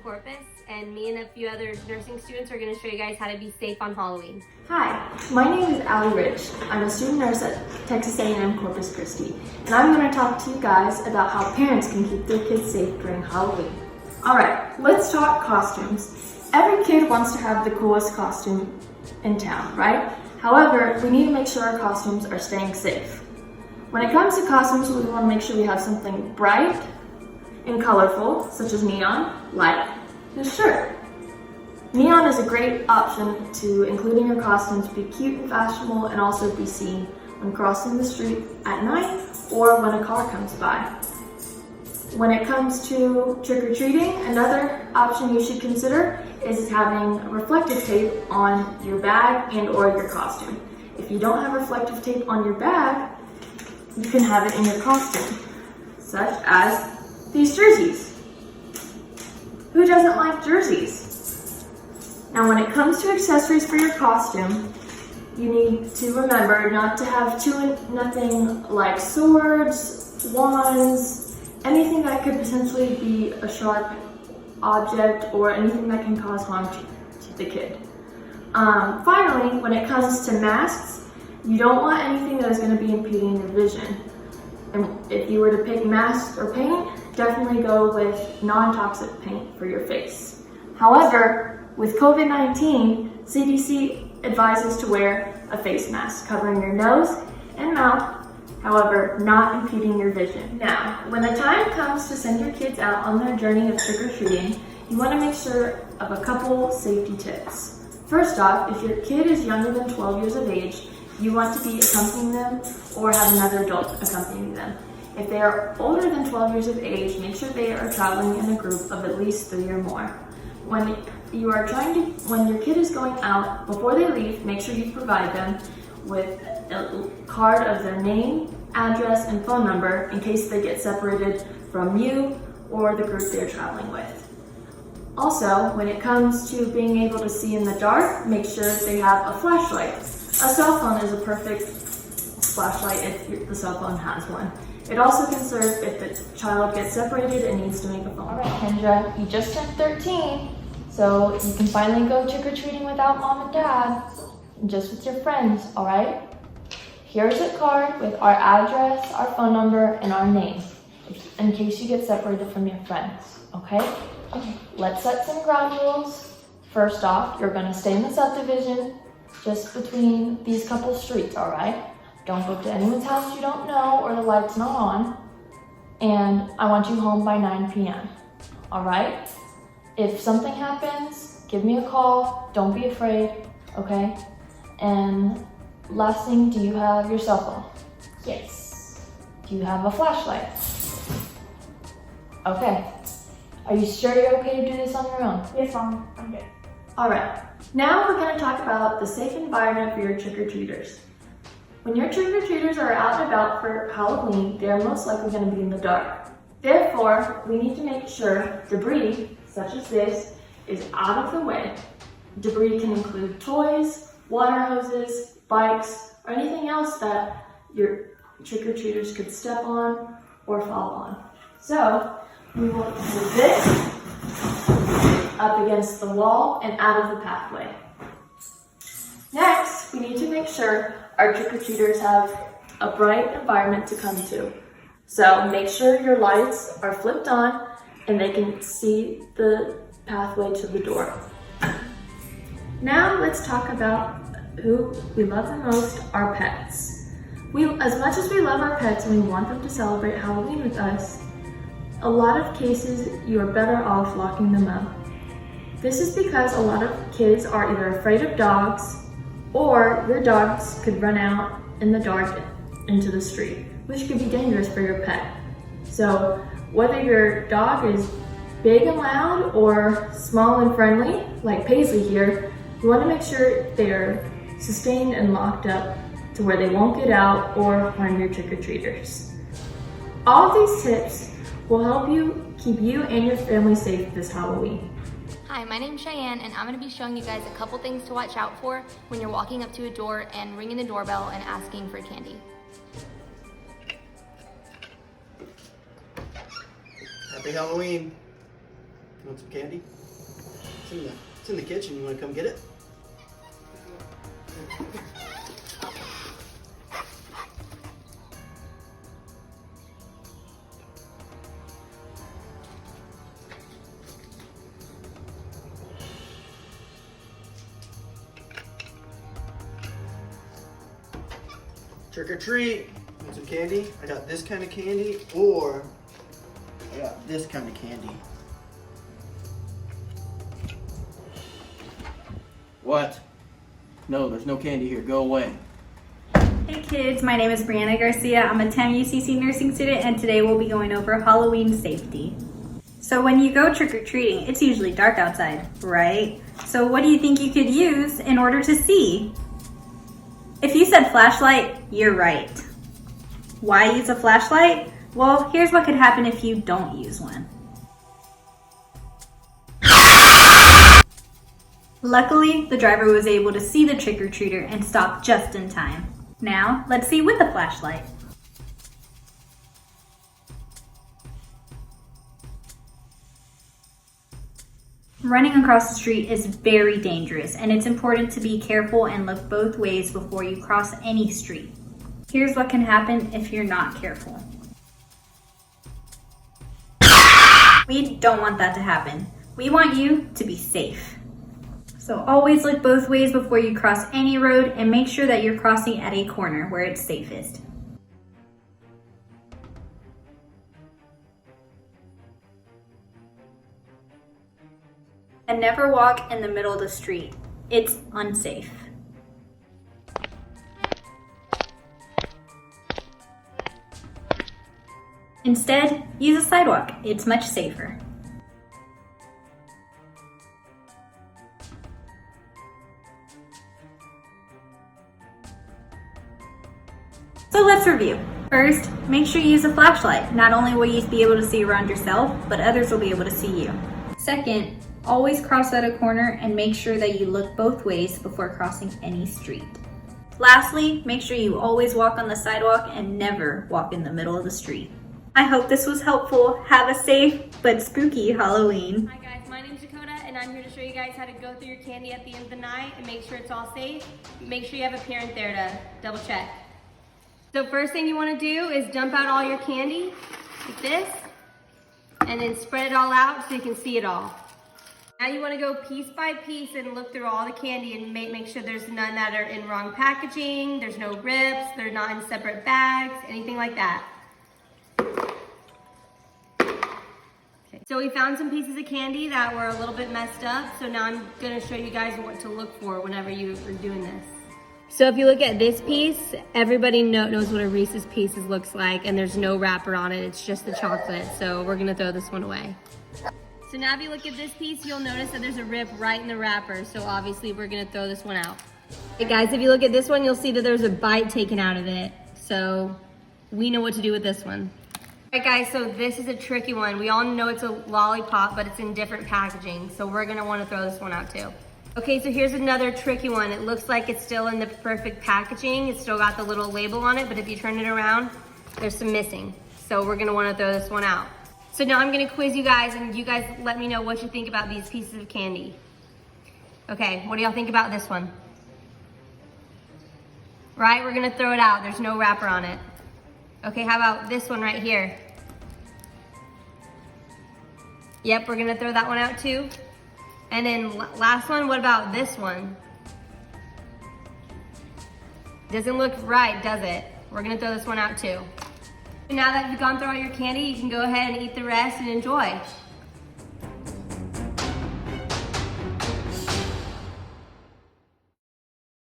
Corpus, and me and a few other nursing students are going to show you guys how to be safe on Halloween. Hi, my name is Allie Rich. I'm a student nurse at Texas A&M Corpus Christi, and I'm going to talk to you guys about how parents can keep their kids safe during Halloween. Alright, let's talk costumes. Every kid wants to have the coolest costume in town, right? However, we need to make sure our costumes are staying safe. When it comes to costumes, we want to make sure we have something bright and colorful, such as neon, like this shirt. Neon is a great option to include in your costume to be cute and fashionable and also be seen when crossing the street at night or when a car comes by. When it comes to trick-or-treating, another option you should consider is having reflective tape on your bag and or your costume. If you don't have reflective tape on your bag, you can have it in your costume, such as these jerseys. Who doesn't like jerseys? Now, when it comes to accessories for your costume, you need to remember not to have nothing like swords, wands, anything that could potentially be a sharp object or anything that can cause harm to the kid. Finally, when it comes to masks, you don't want anything that is going to be impeding your vision. And if you were to pick masks or paint, definitely go with non-toxic paint for your face. However, with COVID-19, CDC advises to wear a face mask covering your nose and mouth, however, not impeding your vision. Now, when the time comes to send your kids out on their journey of trick-or-treating, you want to make sure of a couple safety tips. First off, if your kid is younger than 12 years of age, you want to be accompanying them or have another adult accompanying them. If they are older than 12 years of age, make sure they are traveling in a group of at least 3 or more. When your kid is going out, before they leave, make sure you provide them with a card of their name, address, and phone number in case they get separated from you or the group they're traveling with. Also, when it comes to being able to see in the dark, make sure they have a flashlight. A cell phone is a perfect flashlight if the cell phone has one. It also can serve if the child gets separated and needs to make a phone. All right, Kendra, you just turned 13, so you can finally go trick-or-treating without mom and dad, just with your friends, all right? Here's a card with our address, our phone number, and our name, in case you get separated from your friends, okay? Okay. Let's set some ground rules. First off, you're gonna stay in the subdivision, just between these couple streets, all right? Don't go to anyone's house you don't know or the light's not on. And I want you home by 9 p.m., all right? If something happens, give me a call. Don't be afraid, okay? And last thing, do you have your cell phone? Yes. Do you have a flashlight? Okay. Are you sure you're okay to do this on your own? Yes, Mom. I'm good. Alright, now we're going to talk about the safe environment for your trick-or-treaters. When your trick-or-treaters are out and about for Halloween, they are most likely going to be in the dark. Therefore, we need to make sure debris, such as this, is out of the way. Debris can include toys, water hoses, bikes, or anything else that your trick-or-treaters could step on or fall on. So, we will move this up against the wall and out of the pathway. Next, we need to make sure our trick-or-treaters have a bright environment to come to. So make sure your lights are flipped on and they can see the pathway to the door. Now let's talk about who we love the most, our pets. As much as we love our pets and we want them to celebrate Halloween with us, a lot of cases you are better off locking them up. This is because a lot of kids are either afraid of dogs or your dogs could run out in the dark into the street, which could be dangerous for your pet. So whether your dog is big and loud or small and friendly, like Paisley here, you want to make sure they're sustained and locked up to where they won't get out or harm your trick-or-treaters. All of these tips will help you keep you and your family safe this Halloween. Hi, my name's Cheyenne, and I'm going to be showing you guys a couple things to watch out for when you're walking up to a door and ringing the doorbell and asking for candy. Happy Halloween. You want some candy? It's in the kitchen. You want to come get it? Trick or treat. Want some candy? I got this kind of candy, or I got this kind of candy. What? No, there's no candy here. Go away. Hey kids, my name is Brianna Garcia. I'm a 10 UCC nursing student, and today we'll be going over Halloween safety. So when you go trick-or-treating, it's usually dark outside, right? So what do you think you could use in order to see? If you said flashlight, you're right. Why use a flashlight? Well, here's what could happen if you don't use one. Luckily, the driver was able to see the trick-or-treater and stop just in time. Now, let's see with a flashlight. Running across the street is very dangerous, and it's important to be careful and look both ways before you cross any street. Here's what can happen if you're not careful. We don't want that to happen. We want you to be safe. So always look both ways before you cross any road, and make sure that you're crossing at a corner where it's safest. And never walk in the middle of the street. It's unsafe. Instead, use a sidewalk. It's much safer. So let's review. First, make sure you use a flashlight. Not only will you be able to see around yourself, but others will be able to see you. Second, always cross at a corner and make sure that you look both ways before crossing any street. Lastly, make sure you always walk on the sidewalk and never walk in the middle of the street. I hope this was helpful. Have a safe but spooky Halloween. Hi guys, my name's Dakota and I'm here to show you guys how to go through your candy at the end of the night and make sure it's all safe. Make sure you have a parent there to double check. So first thing you want to do is dump out all your candy like this and then spread it all out so you can see it all. Now you want to go piece by piece and look through all the candy and make sure there's none that are in wrong packaging, there's no rips, they're not in separate bags, anything like that. Okay. So we found some pieces of candy that were a little bit messed up, so now I'm going to show you guys what to look for whenever you are doing this. So if you look at this piece, everybody knows what a Reese's Pieces looks like, and there's no wrapper on it, it's just the chocolate, so we're going to throw this one away. So now if you look at this piece, you'll notice that there's a rip right in the wrapper. So obviously we're gonna throw this one out. Okay guys, if you look at this one, you'll see that there's a bite taken out of it. So we know what to do with this one. All right guys, so this is a tricky one. We all know it's a lollipop, but it's in different packaging. So we're gonna wanna throw this one out too. Okay, so here's another tricky one. It looks like it's still in the perfect packaging. It's still got the little label on it, but if you turn it around, there's some missing. So we're gonna wanna throw this one out. So now I'm gonna quiz you guys and you guys let me know what you think about these pieces of candy. Okay, what do y'all think about this one? Right, we're gonna throw it out. There's no wrapper on it. Okay, how about this one right here? Yep, we're gonna throw that one out too. And then last one, what about this one? Doesn't look right, does it? We're gonna throw this one out too. Now that you've gone through all your candy, you can go ahead and eat the rest and enjoy.